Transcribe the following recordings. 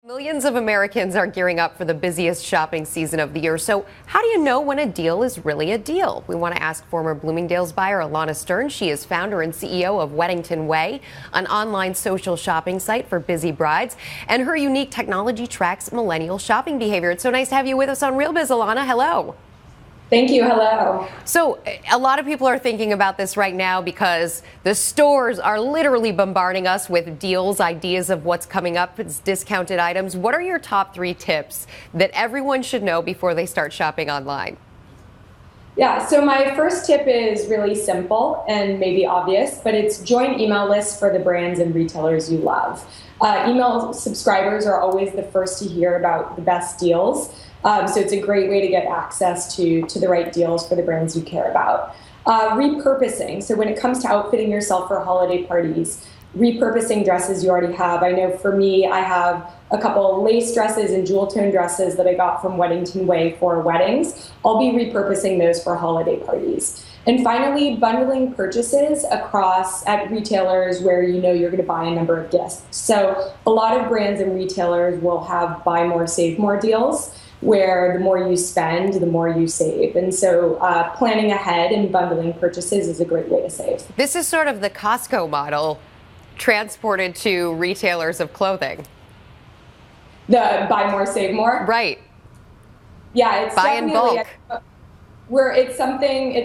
Millions of Americans are gearing up for the busiest shopping season of the year. So how do you know when a deal is really a deal? We want to ask former Bloomingdale's buyer Alana Stern. She is founder and CEO of Weddington Way, an online social shopping site for busy brides. And her unique technology tracks millennial shopping behavior. It's so nice to have you with us on Real Biz, Alana. Hello. Thank you. Hello. So a lot of people are thinking about this right now because the stores are literally bombarding us with deals, ideas of what's coming up. It's discounted items. What are your top 3 tips that everyone should know before they start shopping online? Yeah, so my first tip is really simple and maybe obvious, but it's join email lists for the brands and retailers you love. Email subscribers are always the first to hear about the best deals. So it's a great way to get access to the right deals for the brands you care about. Repurposing. So when it comes to outfitting yourself for holiday parties, repurposing dresses you already have. I know for me, I have a couple lace dresses and jewel tone dresses that I got from Weddington Way for weddings. I'll be repurposing those for holiday parties. And finally, bundling purchases across at retailers where you know you're going to buy a number of gifts. So a lot of brands and retailers will have buy more, save more deals, where the more you spend, the more you save. And so planning ahead and bundling purchases is a great way to save. This is sort of the Costco model transported to retailers of clothing. The buy more, save more? Right. Yeah, it's buy in bulk. It's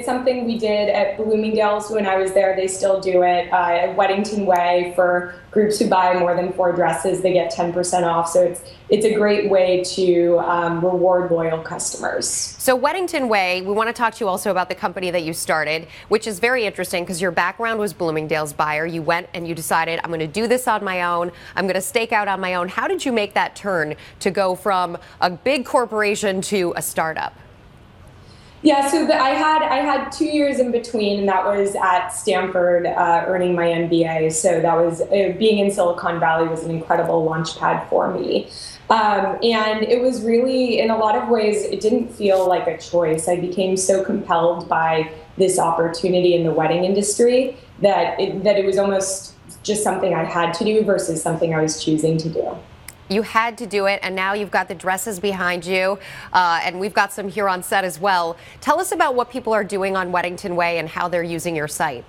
something we did at Bloomingdale's when I was there. They still do it at Weddington Way. For groups who buy more than 4 dresses, they get 10% off. So it's a great way to reward loyal customers. So Weddington Way, we want to talk to you also about the company that you started, which is very interesting because your background was Bloomingdale's buyer. You went and you decided, I'm going to do this on my own. I'm going to stake out on my own. How did you make that turn to go from a big corporation to a startup? Yeah, so I had 2 years in between, and that was at Stanford, earning my MBA. So that was being in Silicon Valley was an incredible launch pad for me. And it was really, in a lot of ways, it didn't feel like a choice. I became so compelled by this opportunity in the wedding industry that it was almost just something I had to do versus something I was choosing to do. You had to do it, and now you've got the dresses behind you, and we've got some here on set as well. Tell us about what people are doing on Weddington Way and how they're using your site.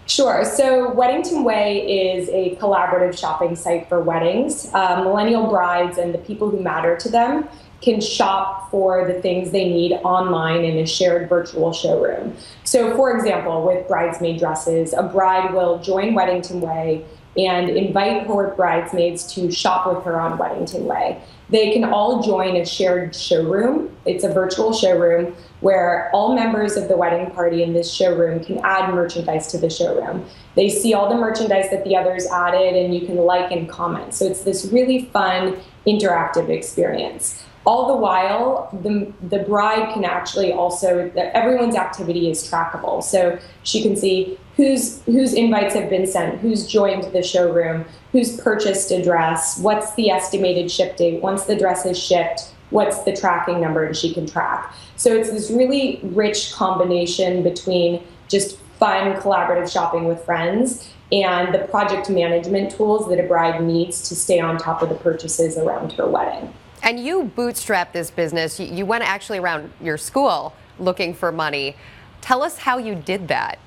Sure. So Weddington Way is a collaborative shopping site for weddings. Millennial brides and the people who matter to them can shop for the things they need online in a shared virtual showroom. So, for example, with bridesmaid dresses, a bride will join Weddington Way and invite her bridesmaids to shop with her on Weddington Way. They can all join a shared showroom. It's a virtual showroom where all members of the wedding party in this showroom can add merchandise to the showroom. They see all the merchandise that the others added, and you can like and comment. So it's this really fun, interactive experience. All the while, the bride can actually also, everyone's activity is trackable. So she can see whose invites have been sent, who's joined the showroom, who's purchased a dress, what's the estimated ship date, once the dress is shipped, what's the tracking number, and she can track. So it's this really rich combination between just fun collaborative shopping with friends and the project management tools that a bride needs to stay on top of the purchases around her wedding. And you bootstrapped this business. You went actually around your school looking for money. Tell us how you did that.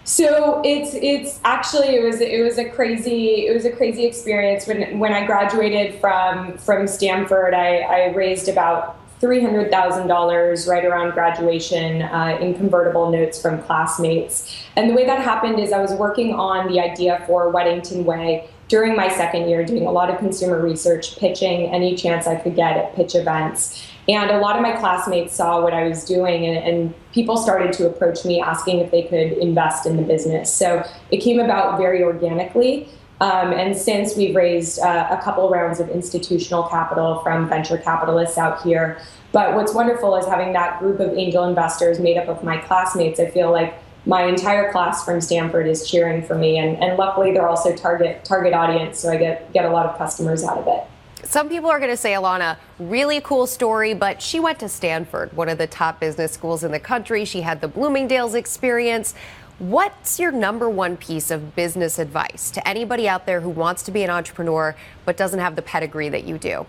So it's actually it was a crazy experience. When I graduated from Stanford, I raised about $300,000 right around graduation in convertible notes from classmates. And the way that happened is I was working on the idea for Weddington Way during my second year, doing a lot of consumer research, pitching any chance I could get at pitch events. And a lot of my classmates saw what I was doing, and people started to approach me asking if they could invest in the business. So it came about very organically. And since we've raised a couple rounds of institutional capital from venture capitalists out here. But what's wonderful is having that group of angel investors made up of my classmates. I feel like my entire class from Stanford is cheering for me, and luckily they're also target audience, so I get a lot of customers out of it. Some people are going to say, Alana, really cool story, but she went to Stanford, one of the top business schools in the country. She had the Bloomingdale's experience. What's your number one piece of business advice to anybody out there who wants to be an entrepreneur but doesn't have the pedigree that you do?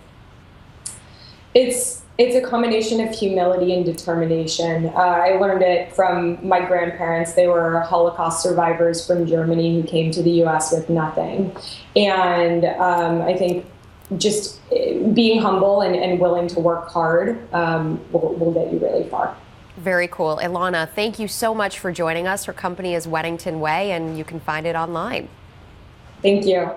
It's a combination of humility and determination. I learned it from my grandparents. They were Holocaust survivors from Germany who came to the U.S. with nothing. And I think just being humble and willing to work hard will get you really far. Very cool. Ilana, thank you so much for joining us. Her company is Weddington Way, and you can find it online. Thank you.